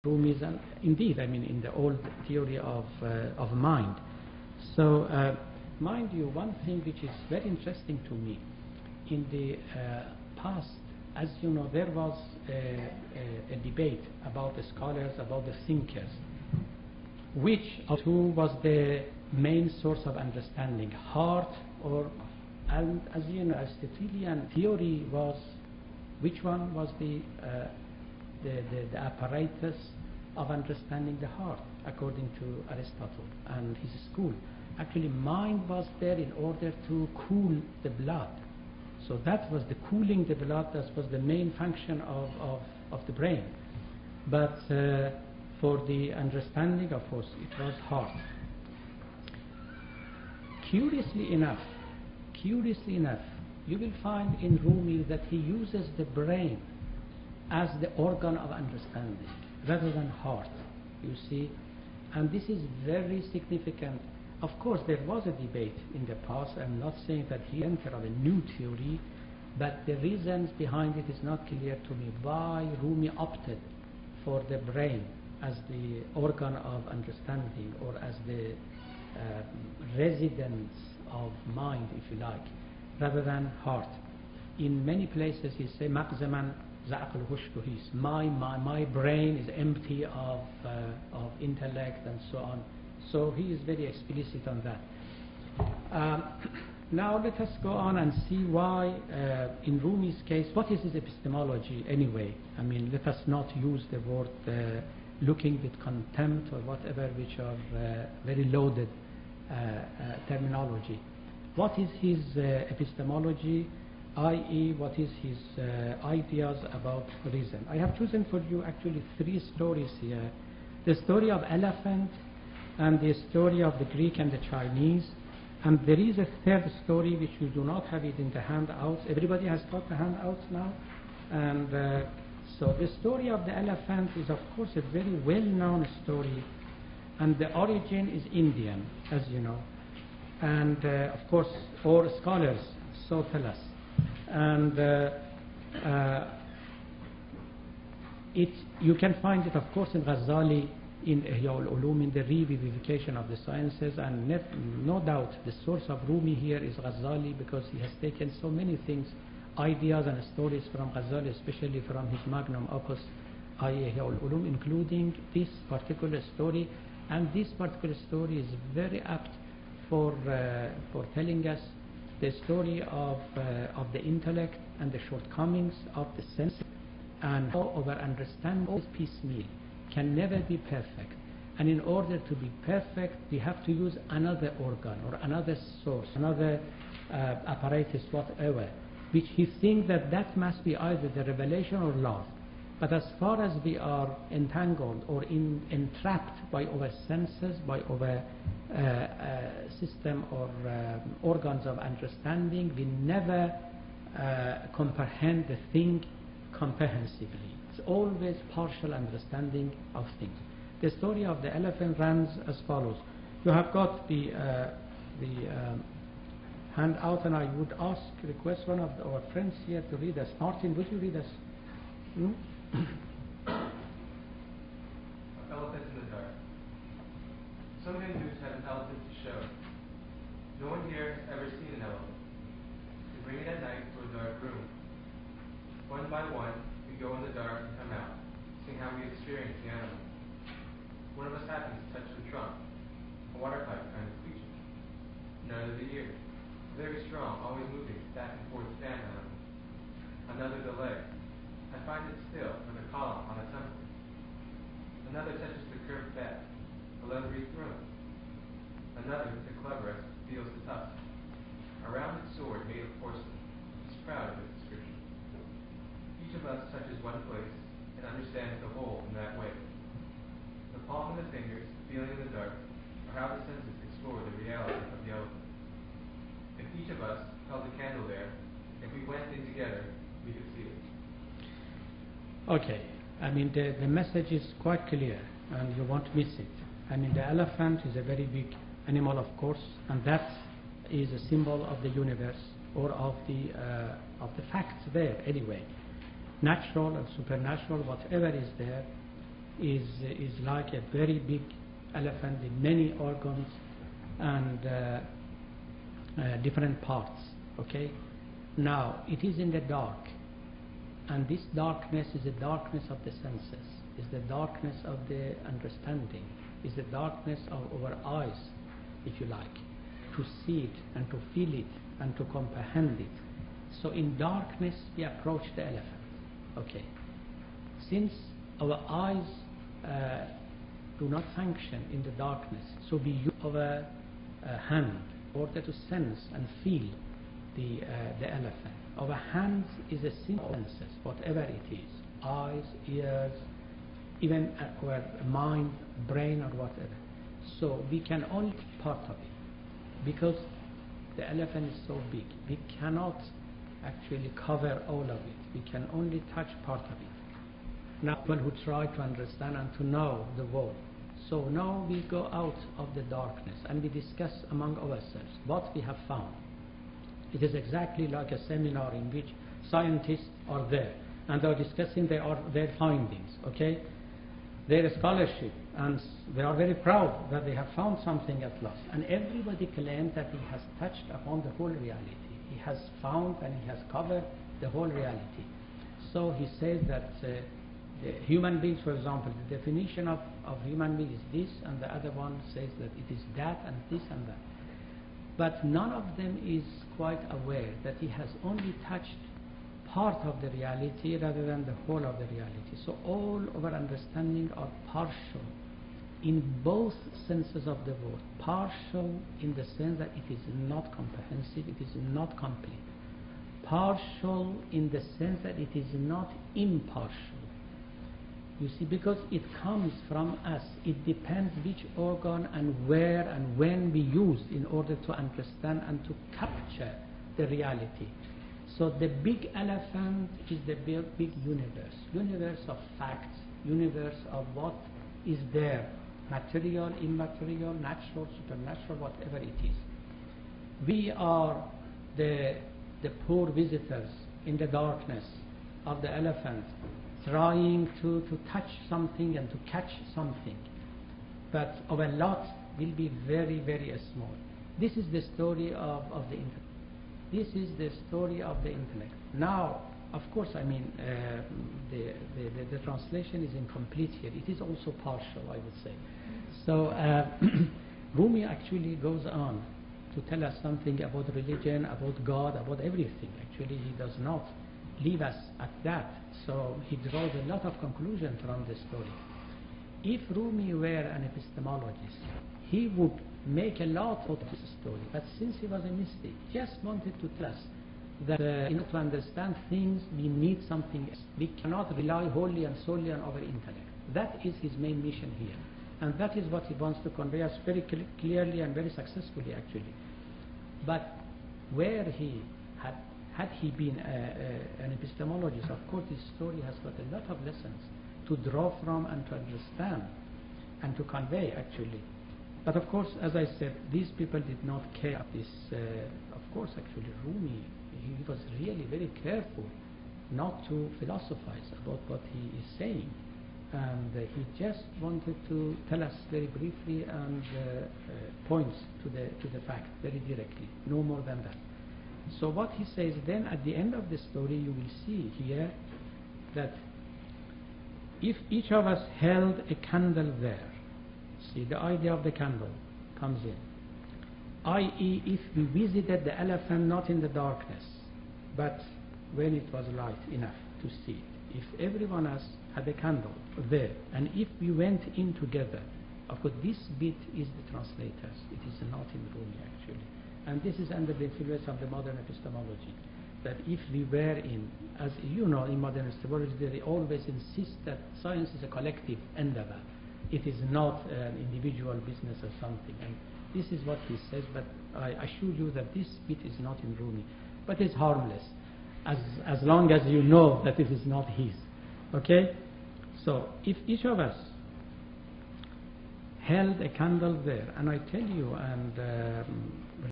Rumi's, and indeed, I mean, in the old theory of mind. So, mind you, one thing which is very interesting to me, in the past, as you know, there was a debate about the scholars, about the thinkers, which of two was the main source of understanding, heart or, and as you know, Aristotelian theory was, which one was the apparatus of understanding the heart, according to Aristotle and his school. Actually, mind was there in order to cool the blood. So that was the cooling the blood, that was the main function of the brain. But for the understanding, of course, it was heart. Curiously enough, you will find in Rumi that he uses the brain as the organ of understanding rather than heart, you see. And this is very significant. Of course, there was a debate in the past. I'm not saying that he entered of a new theory, but the reasons behind it is not clear to me. Why Rumi opted for the brain as the organ of understanding, or as the residence of mind, if you like, rather than heart. In many places he says, my brain is empty of intellect and so on. So he is very explicit on that. Now let us go on and see why, in Rumi's case, what is his epistemology anyway? I mean, let us not use the word looking with contempt or whatever, which are very loaded terminology. What is his epistemology, i.e. what is his ideas about reason? I have chosen for you actually 3 stories here. The story of elephant, and the story of the Greek and the Chinese, and there is a 3rd story which you do not have it in the handouts. Everybody has got the handouts now? And so the story of the elephant is of course a very well-known story, and the origin is Indian, as you know. And of course, all scholars so tell us. And you can find it, of course, in Ghazali, in Ihya al-Ulum, in the revivification of the sciences, and no doubt the source of Rumi here is Ghazali, because he has taken so many things, ideas and stories from Ghazali, especially from his magnum opus, Ihya al-Ulum, including this particular story. And this particular story is very apt for telling us the story of the intellect and the shortcomings of the senses, and how our understanding is piecemeal, can never be perfect. And in order to be perfect, we have to use another organ or another source, another apparatus, whatever, which he thinks that must be either the revelation or love. But as far as we are entangled or entrapped by our senses, by our system or organs of understanding, we never comprehend the thing comprehensively. It's always partial understanding of things. The story of the elephant runs as follows. You have got the handout, and I would request one of our friends here to read us. Martin, would you read us? Elephant in the dark. Some Hindus have an elephant to show. No one here has ever seen an elephant. We bring it at night to a dark room. One by one, we go in the dark and come out, seeing how we experience the animal. One of us happens to touch the trunk, a water pipe kind of creature. Another the ear, very strong, always moving back and forth fan animal. Another the leg. I find it still, with a column on a temple. Another touches the curved back, a leathery throat. Another, the cleverest, feels the tusk. A rounded sword made of porcelain. He's proud of his description. Each of us touches one place and understands the whole in that way. The palm of the fingers, feeling in the dark, are how the senses explore the reality of the elephant. If each of us held a candle there, if we went in together, we could see it. Okay, I mean the message is quite clear, and you won't miss it. I mean, the elephant is a very big animal, of course, and that is a symbol of the universe, or of the facts there anyway. Natural and supernatural, whatever is there, is like a very big elephant with many organs and different parts. Okay. Now it is in the dark, and this darkness is the darkness of the senses, is the darkness of the understanding, is the darkness of our eyes, if you like, to see it and to feel it and to comprehend it. So in darkness we approach the elephant. Okay. Since our eyes do not function in the darkness, so we use our hand in order to sense and feel the elephant. Our hands is a simple senses, whatever it is, eyes, ears, even our mind, brain, or whatever. So we can only part of it because the elephant is so big. We cannot actually cover all of it. We can only touch part of it. Now people who try to understand and to know the world. So now we go out of the darkness and we discuss among ourselves what we have found. It is exactly like a seminar in which scientists are there and they are discussing their findings, okay, their scholarship, and they are very proud that they have found something at last. And everybody claims that he has touched upon the whole reality. He has found and he has covered the whole reality. So he says that the human beings, for example, the definition of human being is this, and the other one says that it is that and this and that. But none of them is quite aware that he has only touched part of the reality rather than the whole of the reality. So all our understanding are partial in both senses of the word. Partial in the sense that it is not comprehensive, it is not complete. Partial in the sense that it is not impartial. You see, because it comes from us, it depends which organ and where and when we use in order to understand and to capture the reality. So the big elephant is the big universe, universe of facts, universe of what is there, material, immaterial, natural, supernatural, whatever it is. We are the poor visitors in the darkness of the elephant, trying to touch something and to catch something, but our lot will be very, very small. This is the story of the intellect. This is the story of the intellect. Now, of course, I mean, the translation is incomplete here. It is also partial, I would say. So Rumi actually goes on to tell us something about religion, about God, about everything. Actually, he does not leave us at that. So he draws a lot of conclusions from the story. If Rumi were an epistemologist, he would make a lot of this story. But since he was a mystic, he just wanted to tell us that in order to understand things, we need something else. We cannot rely wholly and solely on our intellect. That is his main mission here. And that is what he wants to convey us very clearly and very successfully, actually. But where he had he been an epistemologist, of course this story has got a lot of lessons to draw from and to understand and to convey, actually. But of course, as I said, these people did not care this. Of course, actually, Rumi, he was really very careful not to philosophize about what he is saying. And he just wanted to tell us very briefly and points to the fact very directly, no more than that. So what he says then at the end of the story, you will see here that if each of us held a candle there, see, the idea of the candle comes in, i.e. if we visited the elephant not in the darkness, but when it was light enough to see it, if every one of us had a candle there, and if we went in together, of course this bit is the translators, it is not in Rumi actually, and this is under the influence of the modern epistemology, that if we were in, as you know, in modern epistemology they always insist that science is a collective endeavor, it is not an individual business or something, and this is what he says, but I assure you that this bit is not in Rumi, but it's harmless, as long as you know that it is not his. Okay? So, if each of us held a candle there, and I tell you, and